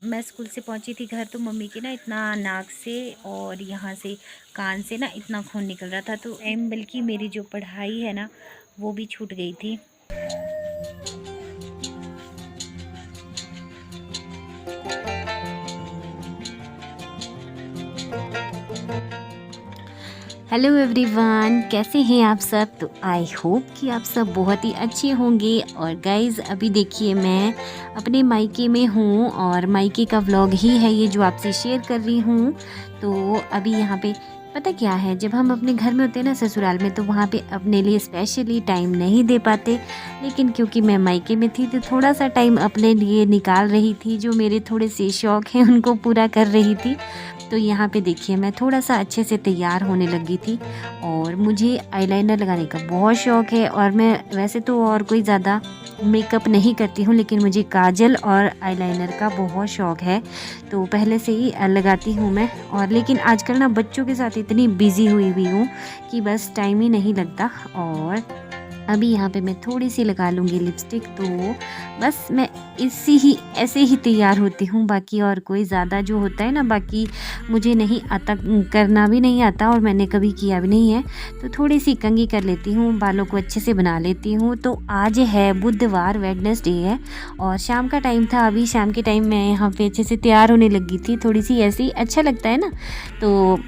मैं स्कूल से पहुंची थी घर, तो मम्मी के ना इतना नाक से और यहाँ से कान से ना इतना खून निकल रहा था, तो बल्कि मेरी जो पढ़ाई है ना वो भी छूट गई थी। हेलो एवरीवन, कैसे हैं आप सब। तो आई होप कि आप सब बहुत ही अच्छे होंगे। और गाइज़ अभी देखिए मैं अपने मायके में हूँ और मायके का व्लॉग ही है ये जो आपसे शेयर कर रही हूँ। तो अभी यहाँ पे पता क्या है, जब हम अपने घर में होते हैं ना ससुराल में, तो वहाँ पे अपने लिए स्पेशली टाइम नहीं दे पाते। लेकिन क्योंकि मैं मायके में थी तो थोड़ा सा टाइम अपने लिए निकाल रही थी, जो मेरे थोड़े से शौक़ हैं उनको पूरा कर रही थी। तो यहाँ पे देखिए मैं थोड़ा सा अच्छे से तैयार होने लगी थी। और मुझे आईलाइनर लगाने का बहुत शौक़ है, और मैं वैसे तो और कोई ज़्यादा मेकअप नहीं करती हूँ, लेकिन मुझे काजल और आईलाइनर का बहुत शौक़ है। तो पहले से ही लगाती हूँ मैं। और लेकिन आजकल ना बच्चों के साथ इतनी बिज़ी हुई हुई हूँ कि बस टाइम ही नहीं लगता। और अभी यहाँ पे मैं थोड़ी सी लगा लूँगी लिपस्टिक, तो बस मैं ऐसे ही तैयार होती हूँ। बाकी और कोई ज़्यादा जो होता है ना, बाकी मुझे नहीं आता, करना भी नहीं आता और मैंने कभी किया भी नहीं है। तो थोड़ी सी कंघी कर लेती हूँ, बालों को अच्छे से बना लेती हूँ। तो आज है बुधवार, वेडनेसडे है और शाम का टाइम था। अभी शाम के टाइम मैं यहाँ पे अच्छे से तैयार होने लगी थी, थोड़ी सी ऐसे ही अच्छा लगता है ना। तो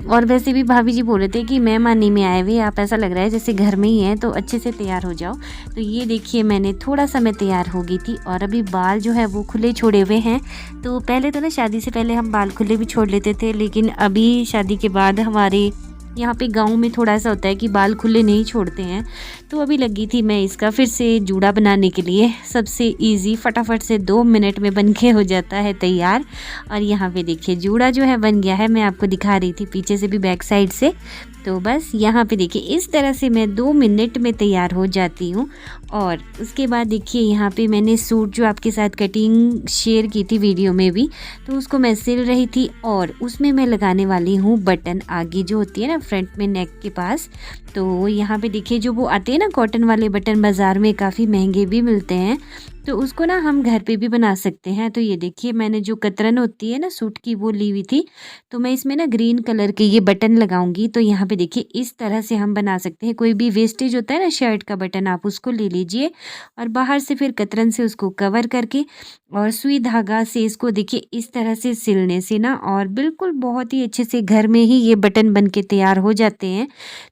और वैसे भी भाभी जी बोल रहे थे कि मेहमानी में आए हुए आप, ऐसा लग रहा है जैसे घर में ही हैं, तो अच्छे से तैयार हो जाओ। तो ये देखिए मैंने थोड़ा सा मैं तैयार हो गई थी और अभी बाल जो है वो खुले छोड़े हुए हैं। तो पहले तो ना शादी से पहले हम बाल खुले भी छोड़ लेते थे, लेकिन अभी शादी के बाद हमारे यहाँ पे गाँव में थोड़ा सा होता है कि बाल खुले नहीं छोड़ते हैं। तो अभी लगी थी मैं इसका फिर से जूड़ा बनाने के लिए। सबसे इजी, फटाफट से 2 मिनट में बन के हो जाता है तैयार। और यहाँ पे देखिए जूड़ा जो है बन गया है, मैं आपको दिखा रही थी पीछे से भी, बैक साइड से। तो बस यहाँ पे देखिए इस तरह से मैं 2 मिनट में तैयार हो जाती हूँ। और उसके बाद देखिए यहाँ पे मैंने सूट जो आपके साथ कटिंग शेयर की थी वीडियो में भी, तो उसको मैं सिल रही थी और उसमें मैं लगाने वाली हूँ बटन, आगे जो होती है ना फ्रंट में नेक के पास। तो यहाँ पे देखिए जो वो आते हैं ना कॉटन वाले बटन, बाज़ार में काफ़ी महंगे भी मिलते हैं, तो उसको ना हम घर पे भी बना सकते हैं। तो ये देखिए मैंने जो कतरन होती है ना सूट की वो ली हुई थी, तो मैं इसमें ना ग्रीन कलर के ये बटन लगाऊंगी। तो यहाँ पे देखिए इस तरह से हम बना सकते हैं। कोई भी वेस्टेज होता है ना शर्ट का बटन, आप उसको ले लीजिए और बाहर से फिर कतरन से उसको कवर करके और सुई धागा से इसको देखिए इस तरह से सिलने से ना, और बिल्कुल बहुत ही अच्छे से घर में ही ये बटन बन के तैयार हो जाते हैं।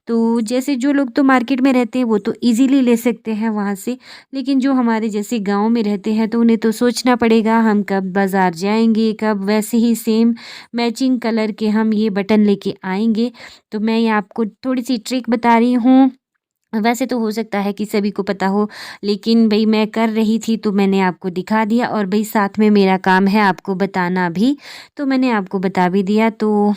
तो जैसे जो लोग तो मार्केट में रहते हैं वो तो इजीली ले सकते हैं वहाँ से, लेकिन जो हमारे जैसे गांव में रहते हैं तो उन्हें तो सोचना पड़ेगा हम कब बाज़ार जाएंगे, कब वैसे ही सेम मैचिंग कलर के हम ये बटन लेके आएंगे। तो मैं ये आपको थोड़ी सी ट्रिक बता रही हूँ। वैसे तो हो सकता है कि सभी को पता हो, लेकिन भई मैं कर रही थी तो मैंने आपको दिखा दिया, और भई साथ में मेरा काम है आपको बताना भी, तो मैंने आपको बता भी दिया। तो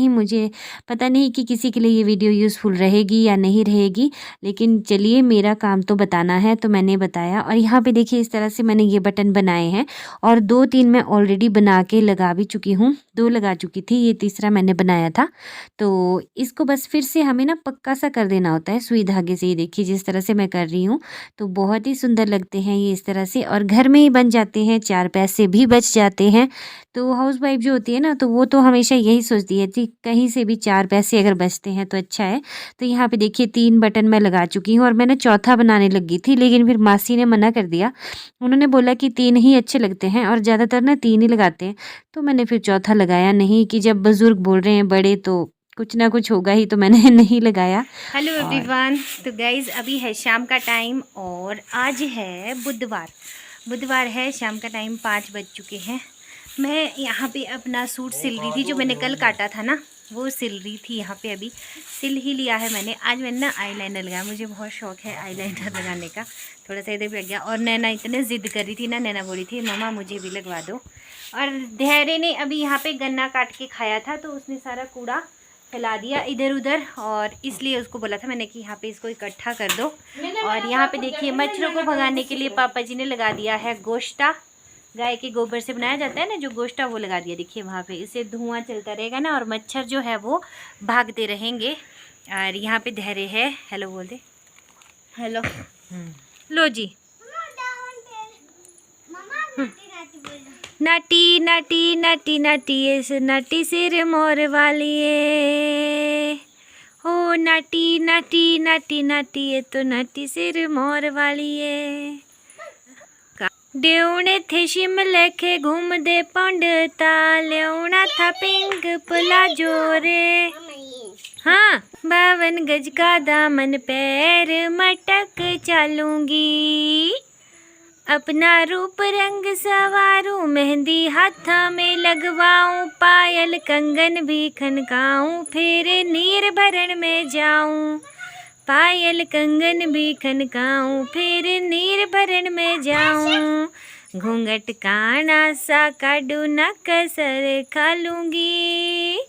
मुझे पता नहीं कि किसी के लिए ये वीडियो यूज़फुल रहेगी या नहीं रहेगी, लेकिन चलिए मेरा काम तो बताना है, तो मैंने बताया। और यहाँ पे देखिए इस तरह से मैंने ये बटन बनाए हैं और 2-3 मैं ऑलरेडी बना के लगा भी चुकी हूँ, 2 लगा चुकी थी, ये तीसरा मैंने बनाया था। तो इसको बस फिर से हमें ना पक्का सा कर देना होता है सुई धागे से। ये देखिए जिस तरह से मैं कर रही हूँ, तो बहुत ही सुंदर लगते हैं ये इस तरह से, और घर में ही बन जाते हैं, 4 पैसे भी बच जाते हैं। तो हाउसवाइफ जो होती है ना, तो वो तो हमेशा यही सोचती है कि कहीं से भी 4 पैसे अगर बचते हैं तो अच्छा है। तो यहाँ पे देखिए 3 बटन मैं लगा चुकी हूँ और मैंने चौथा बनाने लगी थी, लेकिन फिर मासी ने मना कर दिया। उन्होंने बोला कि 3 ही अच्छे लगते हैं और ज़्यादातर ना 3 ही लगाते हैं। तो मैंने फिर चौथा लगाया नहीं, कि जब बुज़ुर्ग बोल रहे हैं बड़े तो कुछ ना कुछ होगा ही, तो मैंने नहीं लगाया। हेलो एवरीवन, तो गाइज़ अभी है शाम का टाइम और आज है बुधवार है, शाम का टाइम 5 बज चुके हैं। मैं यहाँ पे अपना सूट सिल रही थी, जो मैंने कल काटा था ना वो सिल रही थी। यहाँ पे अभी सिल ही लिया है मैंने। आज मैंने ना आईलाइनर लगाया, मुझे बहुत शौक है आईलाइनर लगाने का। थोड़ा सा इधर भी लग गया, और नैना इतने ज़िद कर रही थी ना, नैना बोली थी मम्मा मुझे भी लगवा दो। और धैर्य ने अभी यहाँ पे गन्ना काट के खाया था, तो उसने सारा कूड़ा फैला दिया इधर उधर, और इसलिए उसको बोला था मैंने कि यहाँ पे इसको इकट्ठा कर दो। और यहाँ पे देखिए मच्छरों को भगाने के लिए पापा जी ने लगा दिया है गोश्ता, गाय के गोबर से बनाया जाता है ना जो गोश्ता, वो लगा दिया देखिए वहाँ पे। इससे धुआं चलता रहेगा ना और मच्छर जो है वो भागते रहेंगे। और यहाँ पे धैर्य है, हेलो बोल दे, हेलो। लो जी। नाटी नाटी नाटी नाटी इस नाटी सिर मोर वालिए, हो नाटी नाटी नाटी नाटी ये तो नाटी सिर मोर वालिए। डेउणे थे शिमले के घूमदे पंडता, लेउना था पिंक प्लाजो रे। हाँ, 52 गज का दामन पैर मटक चलूंगी, अपना रूप रंग सवारूं, मेहंदी हाथा में लगवाऊं, पायल कंगन भी खनकाऊं, फिर नीर भरण में जाऊं, पायल कंगन भी खनकाऊं, फिर नीर भरण में जाऊं, घूंघट काना सा काडू न कसर खा लूंगी,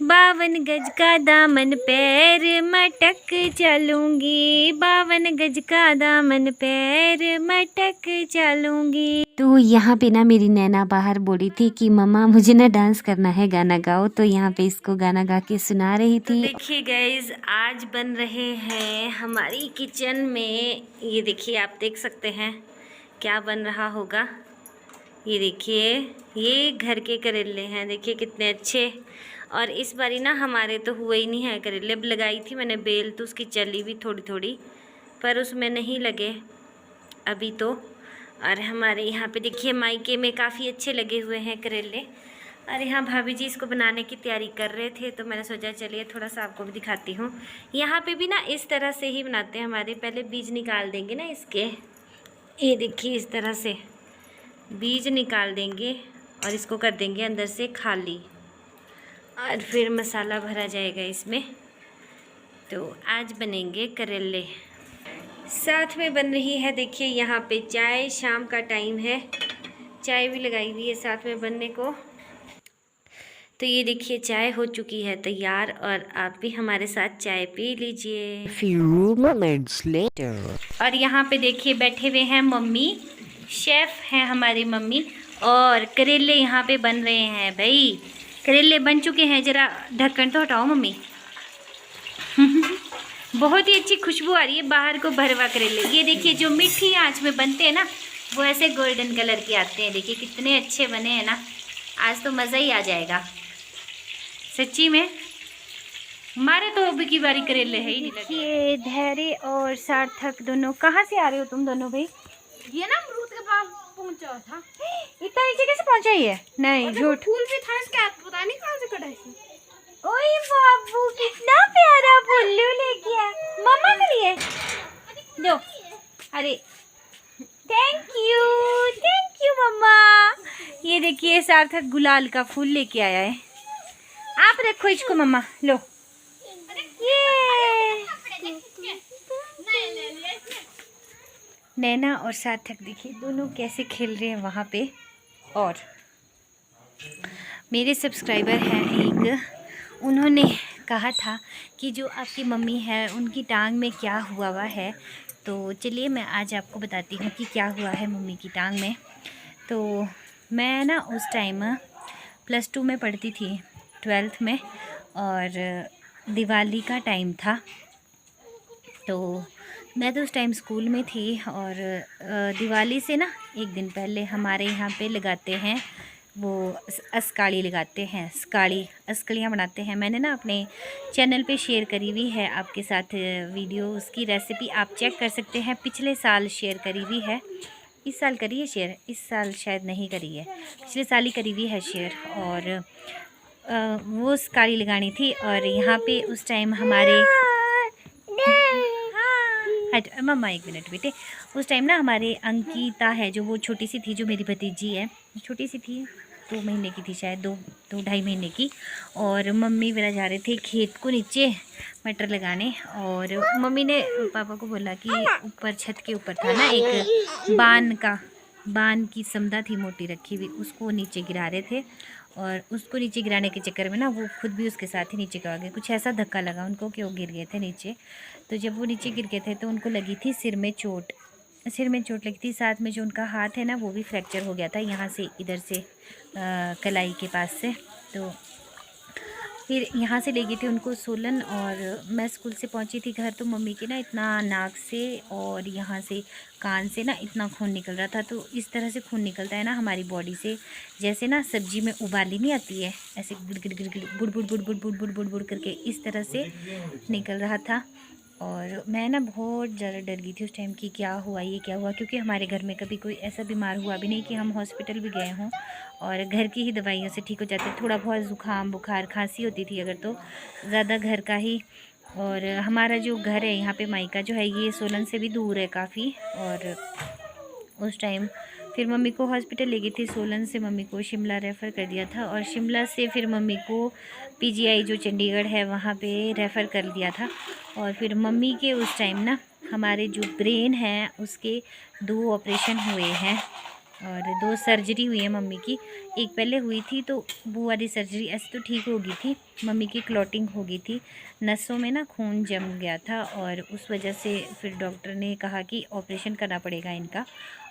52 गज का दामन पैर मटक चलूंगी, 52 गज का दामन पैर मटक चलूंगी। तो यहाँ पे ना मेरी नैना बाहर बोली थी कि मम्मा मुझे ना डांस करना है, गाना गाओ, तो यहाँ पे इसको गाना गा के सुना रही थी। तो देखिए गाइज, आज बन रहे हैं हमारी किचन में, ये देखिए आप देख सकते हैं क्या बन रहा होगा। ये देखिए, ये घर के करेले हैं, देखिए कितने अच्छे। और इस बारी ना हमारे तो हुए ही नहीं है करेले। अब लगाई थी मैंने बेल, तो उसकी चली भी थोड़ी थोड़ी, पर उसमें नहीं लगे अभी तो। और हमारे यहाँ पे देखिए मायके में काफ़ी अच्छे लगे हुए हैं करेले। और यहाँ भाभी जी इसको बनाने की तैयारी कर रहे थे, तो मैंने सोचा चलिए थोड़ा सा आपको भी दिखाती हूँ। यहाँ पे भी ना इस तरह से ही बनाते हैं हमारे, पहले बीज निकाल देंगे ना इसके, ये देखिए इस तरह से बीज निकाल देंगे और इसको कर देंगे अंदर से खाली, और फिर मसाला भरा जाएगा इसमें। तो आज बनेंगे करेले, साथ में बन रही है देखिए यहाँ पे चाय, शाम का टाइम है, चाय भी लगाई हुई है साथ में बनने को। तो ये देखिए चाय हो चुकी है तैयार, और आप भी हमारे साथ चाय पी लीजिए। Few moments later. और यहाँ पे देखिए बैठे हुए हैं मम्मी, शेफ़ हैं हमारी मम्मी, और करेले यहाँ पे बन रहे हैं भाई। करेले बन चुके हैं, ज़रा ढक्कन तो हटाओ मम्मी। बहुत ही अच्छी खुशबू आ रही है बाहर को भरवा करेले। ये देखिए जो मीठी आंच में बनते हैं ना, वो ऐसे गोल्डन कलर के आते हैं। देखिए कितने अच्छे बने हैं ना, आज तो मज़ा ही आ जाएगा सच्ची में। हमारे तो अब की बारी करेले है ही नहीं। देखिए धैर्य और सार्थक दोनों कहाँ से आ रहे हो तुम दोनों भाई? ये ना अमरूद के पास पहुंचा था। इतना नीचे कैसे पहुंचा ये? नहीं झूठ। फूल भी था इसके, पता नहीं कहाँ से कटा है। ओए बाबू कितना प्यारा फुल्लू लेके आया मम्मा के लिए। लो, अरे थैंक यू मम्मा। ये देखिए सार्थक गुलाल का फूल लेके आया है, आप रखो इसको मम्मा, लो ये। नैना और सार्थक देखिए दोनों कैसे खेल रहे हैं वहाँ पे। और मेरे सब्सक्राइबर हैं एक, उन्होंने कहा था कि जो आपकी मम्मी है उनकी टांग में क्या हुआ है, तो चलिए मैं आज आपको बताती हूँ कि क्या हुआ है मम्मी की टांग में। तो मैं ना उस टाइम +2 में पढ़ती थी, 12th में, और दिवाली का टाइम था। तो मैं तो उस टाइम स्कूल में थी, और दिवाली से ना एक दिन पहले हमारे यहाँ पे लगाते हैं वो अस्काड़ी लगाते हैं, अस्कड़ियाँ बनाते हैं। मैंने ना अपने चैनल पे शेयर करी हुई है आपके साथ वीडियो, उसकी रेसिपी आप चेक कर सकते हैं। पिछले साल शेयर करी हुई है, इस साल करी है शेयर, इस साल शायद नहीं करी है, पिछले साल ही करी हुई है शेयर। और वो अस्काड़ी लगानी थी, और यहाँ पे उस टाइम हमारे मम्मा एक मिनट बेटे, उस टाइम ना हमारे अंकिता है जो, वो छोटी सी थी, जो मेरी भतीजी है, छोटी सी थी, 2 महीने की थी शायद, 2-2.5 महीने की। और मम्मी मेरा जा रहे थे खेत को नीचे मटर लगाने, और मम्मी ने पापा को बोला कि ऊपर छत के ऊपर था ना एक बान की समदा थी मोटी रखी हुई, उसको नीचे गिरा रहे थे। और उसको नीचे गिराने के चक्कर में ना वो खुद भी उसके साथ ही नीचे गिर गए। कुछ ऐसा धक्का लगा उनको कि वो गिर गए थे नीचे। तो जब वो नीचे गिर गए थे तो उनको लगी थी सिर में चोट लगी थी। साथ में जो उनका हाथ है ना वो भी फ्रैक्चर हो गया था, यहाँ से इधर से कलाई के पास से। तो फिर यहाँ से ले गई थी उनको सोलन, और मैं स्कूल से पहुँची थी घर तो मम्मी के ना इतना नाक से और यहाँ से कान से ना इतना खून निकल रहा था। तो इस तरह से खून निकलता है ना हमारी बॉडी से, जैसे ना सब्जी में उबाली नहीं आती है, ऐसे गिड़ गिड़ गिड़ गिड़ बुड़ बुड़ बुड़ बुड़ बुड़ बुड़ बुड़ बुड़ करके इस तरह से निकल रहा था। और मैं ना बहुत ज़्यादा डर गई थी उस टाइम कि क्या हुआ, ये क्या हुआ, क्योंकि हमारे घर में कभी कोई ऐसा बीमार हुआ भी नहीं कि हम हॉस्पिटल भी गए हों, और घर की ही दवाइयों से ठीक हो जाते। थोड़ा बहुत ज़ुकाम बुखार खांसी होती थी अगर, तो ज़्यादा घर का ही। और हमारा जो घर है यहाँ पे मायका जो है ये सोलन से भी दूर है काफ़ी। और उस टाइम फिर मम्मी को हॉस्पिटल ले गई थी, सोलन से मम्मी को शिमला रेफ़र कर दिया था, और शिमला से फिर मम्मी को पीजीआई जो चंडीगढ़ है वहाँ पे रेफ़र कर दिया था। और फिर मम्मी के उस टाइम ना हमारे जो ब्रेन है उसके 2 ऑपरेशन हुए हैं और 2 सर्जरी हुई है मम्मी की। एक पहले हुई थी तो वो वाली सर्जरी ऐसे तो ठीक हो गई थी, मम्मी की क्लॉटिंग हो गई थी, नसों में ना खून जम गया था, और उस वजह से फिर डॉक्टर ने कहा कि ऑपरेशन करना पड़ेगा इनका।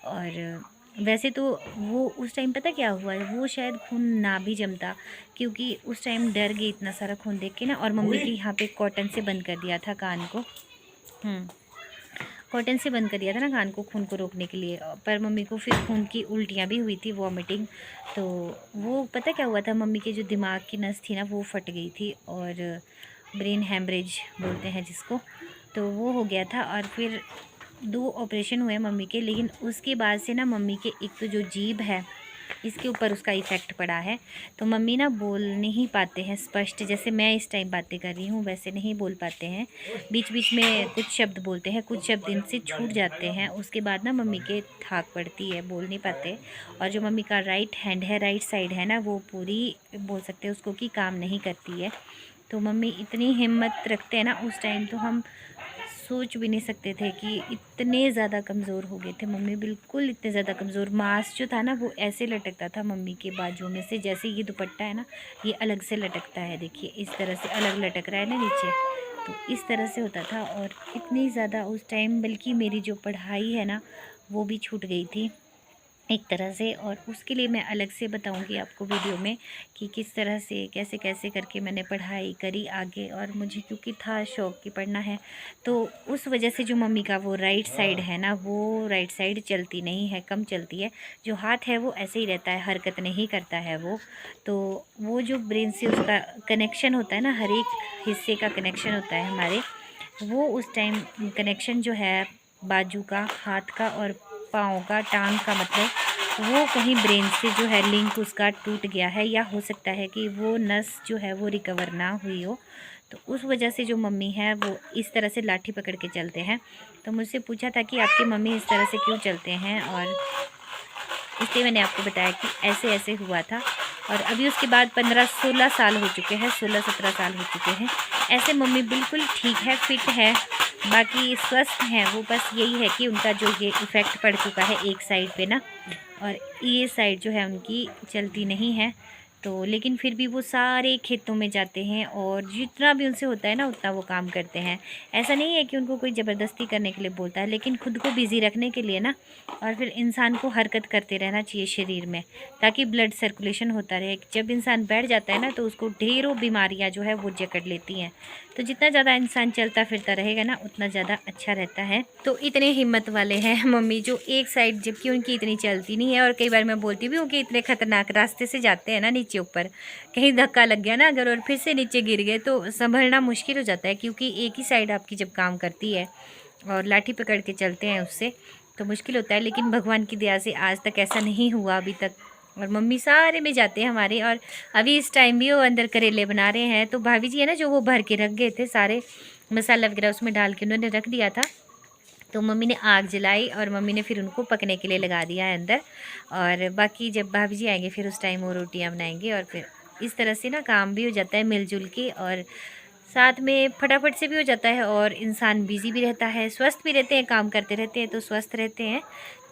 और वैसे तो वो उस टाइम पता क्या हुआ है, वो शायद खून ना भी जमता, क्योंकि उस टाइम डर गई इतना सारा खून देख के ना। और मम्मी के यहाँ पे कॉटन से बंद कर दिया था कान को, कॉटन से बंद कर दिया था ना कान को, खून को रोकने के लिए। पर मम्मी को फिर खून की उल्टियाँ भी हुई थी, वॉमिटिंग। तो वो पता क्या हुआ था, मम्मी के जो दिमाग की नस थी ना वो फट गई थी, और ब्रेन हैमरेज बोलते हैं जिसको, तो वो हो गया था। और फिर 2 ऑपरेशन हुए मम्मी के, लेकिन उसके बाद से ना मम्मी के एक तो जो जीभ है इसके ऊपर उसका इफ़ेक्ट पड़ा है, तो मम्मी ना बोल नहीं पाते हैं स्पष्ट, जैसे मैं इस टाइम बातें कर रही हूँ वैसे नहीं बोल पाते हैं, बीच बीच में कुछ शब्द बोलते हैं, कुछ शब्द इनसे छूट जाते हैं। उसके बाद ना मम्मी के थाक पड़ती है, बोल नहीं पाते। और जो मम्मी का राइट हैंड है, राइट साइड है ना, वो पूरी बोल सकते हैं उसको कि काम नहीं करती है। तो मम्मी इतनी हिम्मत रखते हैं ना, उस टाइम तो हम सोच भी नहीं सकते थे कि इतने ज़्यादा कमज़ोर हो गए थे मम्मी, बिल्कुल इतने ज़्यादा कमज़ोर। मांस जो था ना वो ऐसे लटकता था मम्मी के बाजू में से, जैसे ये दुपट्टा है ना ये अलग से लटकता है, देखिए इस तरह से अलग लटक रहा है ना नीचे, तो इस तरह से होता था। और इतनी ज़्यादा उस टाइम, बल्कि मेरी जो पढ़ाई है ना वो भी छूट गई थी एक तरह से। और उसके लिए मैं अलग से बताऊंगी आपको वीडियो में कि किस तरह से कैसे कैसे करके मैंने पढ़ाई करी आगे। और मुझे क्योंकि था शौक़ कि पढ़ना है, तो उस वजह से जो मम्मी का वो राइट साइड है ना, वो राइट साइड चलती नहीं है, कम चलती है। जो हाथ है वो ऐसे ही रहता है, हरकत नहीं करता है वो। तो वो जो ब्रेन से उसका कनेक्शन होता है ना, हर एक हिस्से का कनेक्शन होता है हमारे, वो उस टाइम कनेक्शन जो है बाजू का, हाथ का और पाँव का, टांग का मतलब, वो कहीं ब्रेन से जो है लिंक उसका टूट गया है, या हो सकता है कि वो नस जो है वो रिकवर ना हुई हो। तो उस वजह से जो मम्मी है वो इस तरह से लाठी पकड़ के चलते हैं। तो मुझसे पूछा था कि आपकी मम्मी इस तरह से क्यों चलते हैं, और इसलिए मैंने आपको बताया कि ऐसे ऐसे हुआ था। और अभी उसके बाद 15-16 साल हो चुके हैं, 16-17 साल हो चुके हैं। ऐसे मम्मी बिल्कुल ठीक है, फिट है, बाकी स्वस्थ हैं वो। बस यही है कि उनका जो ये इफ़ेक्ट पड़ चुका है एक साइड पे ना, और ये साइड जो है उनकी चलती नहीं है। तो लेकिन फिर भी वो सारे खेतों में जाते हैं, और जितना भी उनसे होता है ना उतना वो काम करते हैं। ऐसा नहीं है कि उनको कोई ज़बरदस्ती करने के लिए बोलता है, लेकिन खुद को बिज़ी रखने के लिए ना, और फिर इंसान को हरकत करते रहना चाहिए शरीर में, ताकि ब्लड सर्कुलेशन होता रहे। जब इंसान बैठ जाता है ना तो उसको ढेरों बीमारियां जो है वो जकड़ लेती हैं। तो जितना ज़्यादा इंसान चलता फिरता रहेगा ना उतना ज़्यादा अच्छा रहता है। तो इतने हिम्मत वाले हैं मम्मी, जो एक साइड जबकि उनकी इतनी चलती नहीं है। और कई बार मैं बोलती भी हूँ कि इतने ख़तरनाक रास्ते से जाते हैं ना नीचे ऊपर, कहीं धक्का लग गया ना अगर और फिर से नीचे गिर गए तो संभलना मुश्किल हो जाता है, क्योंकि एक ही साइड आपकी जब काम करती है और लाठी पकड़ के चलते हैं उससे तो मुश्किल होता है। लेकिन भगवान की दया से आज तक ऐसा नहीं हुआ अभी तक। और मम्मी सारे में जाते हैं हमारे। और अभी इस टाइम भी वो अंदर करेले बना रहे हैं, तो भाभी जी है ना जो वो भर के रख गए थे सारे मसाला वगैरह उसमें डाल के उन्होंने रख दिया था, तो मम्मी ने आग जलाई और मम्मी ने फिर उनको पकने के लिए लगा दिया है अंदर। और बाकी जब भाभी जी आएंगे फिर उस टाइम वो रोटियां बनाएंगे। और फिर इस तरह से ना काम भी हो जाता है मिलजुल के, और साथ में फटाफट से भी हो जाता है, और इंसान बिज़ी भी रहता है, स्वस्थ भी रहते हैं, काम करते रहते हैं तो स्वस्थ रहते हैं।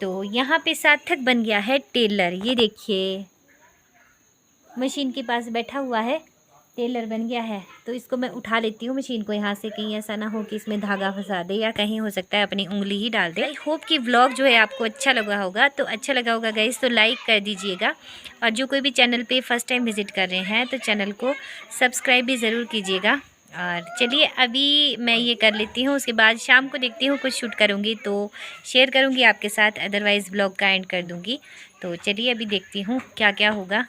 तो यहाँ पे सार्थक बन गया है टेलर, ये देखिए मशीन के पास बैठा हुआ है। टेलर बन गया है। तो इसको मैं उठा लेती हूँ मशीन को यहाँ से, कहीं ऐसा ना हो कि इसमें धागा फंसा दे या कहीं हो सकता है अपनी उंगली ही डाल दे। आई होप कि व्लॉग जो है आपको अच्छा लगा होगा। तो अच्छा लगा होगा गाइस तो लाइक कर दीजिएगा, और जो कोई भी चैनल पे फर्स्ट टाइम विज़िट कर रहे हैं तो चैनल को सब्सक्राइब भी ज़रूर कीजिएगा। और चलिए अभी मैं ये कर लेती हूँ, उसके बाद शाम को देखती हूँ कुछ शूट करूँगी तो शेयर करूँगी आपके साथ, अदरवाइज़ ब्लॉग का एंड कर दूँगी। तो चलिए अभी देखती हूँ क्या क्या होगा।